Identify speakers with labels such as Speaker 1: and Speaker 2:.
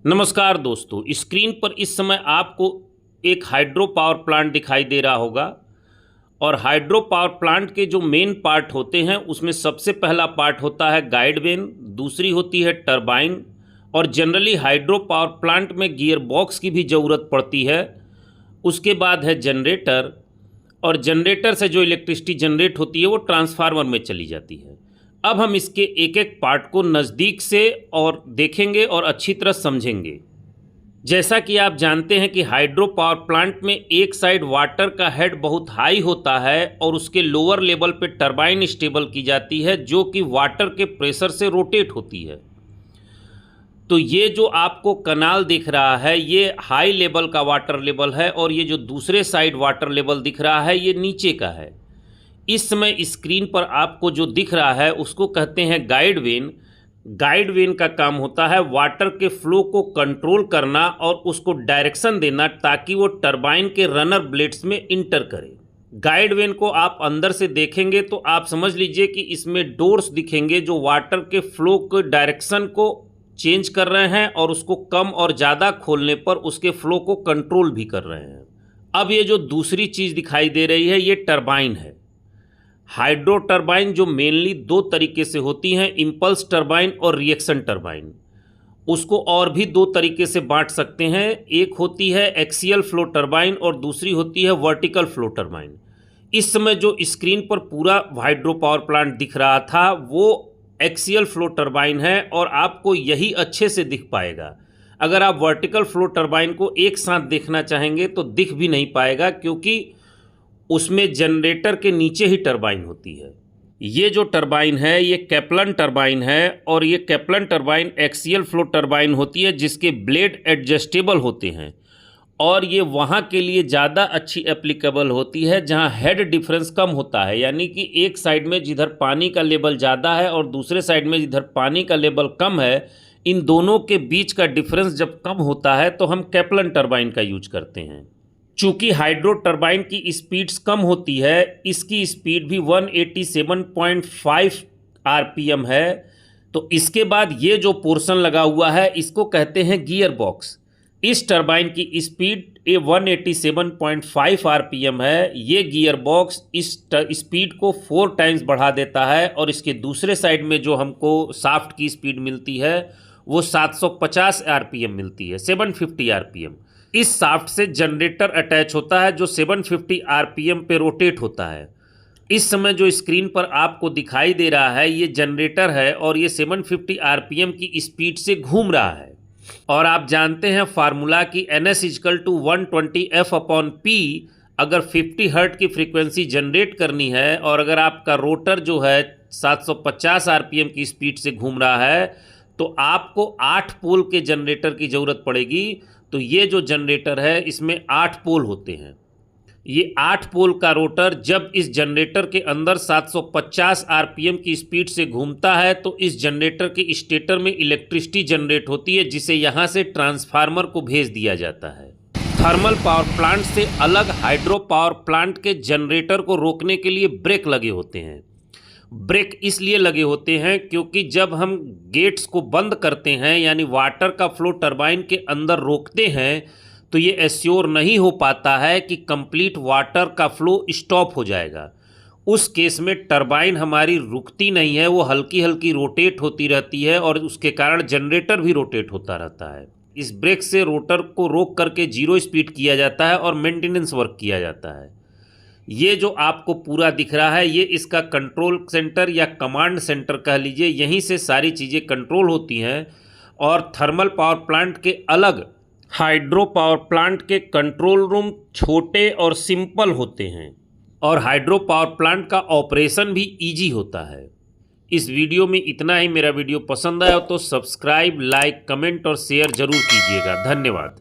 Speaker 1: नमस्कार दोस्तों, स्क्रीन पर इस समय आपको एक हाइड्रो पावर प्लांट दिखाई दे रहा होगा। और हाइड्रो पावर प्लांट के जो मेन पार्ट होते हैं उसमें सबसे पहला पार्ट होता है गाइड वेन, दूसरी होती है टरबाइन, और जनरली हाइड्रो पावर प्लांट में गियर बॉक्स की भी ज़रूरत पड़ती है। उसके बाद है जनरेटर, और जनरेटर से जो इलेक्ट्रिसिटी जनरेट होती है वो ट्रांसफार्मर में चली जाती है। अब हम इसके एक एक पार्ट को नज़दीक से और देखेंगे और अच्छी तरह समझेंगे। जैसा कि आप जानते हैं कि हाइड्रो पावर प्लांट में एक साइड वाटर का हेड बहुत हाई होता है और उसके लोअर लेवल पे टरबाइन स्टेबल की जाती है जो कि वाटर के प्रेशर से रोटेट होती है। तो ये जो आपको कनाल दिख रहा है ये हाई लेवल का वाटर लेवल है, और ये जो दूसरे साइड वाटर लेवल दिख रहा है ये नीचे का है। इस समय स्क्रीन पर आपको जो दिख रहा है उसको कहते हैं गाइड वेन। गाइड वेन का काम होता है वाटर के फ्लो को कंट्रोल करना और उसको डायरेक्शन देना ताकि वो टरबाइन के रनर ब्लेड्स में इंटर करे। गाइड वेन को आप अंदर से देखेंगे तो आप समझ लीजिए कि इसमें डोर्स दिखेंगे जो वाटर के फ्लो के डायरेक्शन को चेंज कर रहे हैं और उसको कम और ज़्यादा खोलने पर उसके फ्लो को कंट्रोल भी कर रहे हैं। अब ये जो दूसरी चीज़ दिखाई दे रही है ये टरबाइन है। हाइड्रो टरबाइन जो मेनली दो तरीके से होती हैं, इम्पल्स टरबाइन और रिएक्शन टरबाइन। उसको और भी दो तरीके से बांट सकते हैं, एक होती है एक्सियल फ्लो टरबाइन और दूसरी होती है वर्टिकल फ्लो टरबाइन। इस समय जो स्क्रीन पर पूरा हाइड्रो पावर प्लांट दिख रहा था वो एक्सियल फ्लो टरबाइन है और आपको यही अच्छे से दिख पाएगा। अगर आप वर्टिकल फ्लो टरबाइन को एक साथ देखना चाहेंगे तो दिख भी नहीं पाएगा, क्योंकि उसमें जनरेटर के नीचे ही टरबाइन होती है। ये जो टरबाइन है ये कैप्लन टरबाइन है, और ये Kaplan turbine axial flow turbine होती है जिसके ब्लेड एडजस्टेबल होते हैं, और ये वहाँ के लिए ज़्यादा अच्छी एप्लीकेबल होती है जहाँ हेड डिफरेंस कम होता है। यानी कि एक साइड में जिधर पानी का लेवल ज़्यादा है और दूसरे साइड में जिधर पानी का लेवल कम है, इन दोनों के बीच का डिफरेंस जब कम होता है तो हम कैप्लन टरबाइन का यूज करते हैं। चूँकि हाइड्रो टरबाइन की स्पीड्स कम होती है, इसकी स्पीड भी 187.5 आरपीएम है। तो इसके बाद ये जो पोर्शन लगा हुआ है इसको कहते हैं गियर बॉक्स। इस टरबाइन की स्पीड 187.5 आरपीएम है। ये गियर बॉक्स इस स्पीड को 4 टाइम्स बढ़ा देता है, और इसके दूसरे साइड में जो हमको शाफ्ट की स्पीड मिलती है वो 750 आरपीएम मिलती है, 750 आरपीएम। इस शाफ्ट से जनरेटर अटैच होता है जो 750 आरपीएम पे रोटेट होता है। इस समय जो स्क्रीन पर आपको दिखाई दे रहा है ये जनरेटर है और ये 750 आरपीएम की स्पीड से घूम रहा है। और आप जानते हैं फार्मूला की NS = 120F/P। अगर 50 हर्ट्ज की फ्रीक्वेंसी जनरेट करनी है और अगर आपका रोटर जो है 750 आरपीएम की स्पीड से घूम रहा है तो आपको 8 पोल के जनरेटर की ज़रूरत पड़ेगी। तो ये जो जनरेटर है इसमें 8 पोल होते हैं। ये 8 पोल का रोटर जब इस जनरेटर के अंदर 750 आरपीएम की स्पीड से घूमता है तो इस जनरेटर के स्टेटर में इलेक्ट्रिसिटी जनरेट होती है जिसे यहाँ से ट्रांसफार्मर को भेज दिया जाता है। थर्मल पावर प्लांट से अलग हाइड्रो पावर प्लांट के जनरेटर को रोकने के लिए ब्रेक लगे होते हैं। ब्रेक इसलिए लगे होते हैं क्योंकि जब हम गेट्स को बंद करते हैं यानी वाटर का फ्लो टरबाइन के अंदर रोकते हैं तो ये एश्योर नहीं हो पाता है कि कंप्लीट वाटर का फ्लो स्टॉप हो जाएगा। उस केस में टरबाइन हमारी रुकती नहीं है, वो हल्की हल्की रोटेट होती रहती है और उसके कारण जनरेटर भी रोटेट होता रहता है। इस ब्रेक से रोटर को रोक करके 0 स्पीड किया जाता है और मेंटेनेंस वर्क किया जाता है। ये जो आपको पूरा दिख रहा है ये इसका कंट्रोल सेंटर या कमांड सेंटर कह लीजिए, यहीं से सारी चीज़ें कंट्रोल होती हैं। और थर्मल पावर प्लांट के अलग हाइड्रो पावर प्लांट के कंट्रोल रूम छोटे और सिंपल होते हैं, और हाइड्रो पावर प्लांट का ऑपरेशन भी इजी होता है। इस वीडियो में इतना ही। मेरा वीडियो पसंद आया तो सब्सक्राइब, लाइक, कमेंट और शेयर ज़रूर कीजिएगा। धन्यवाद।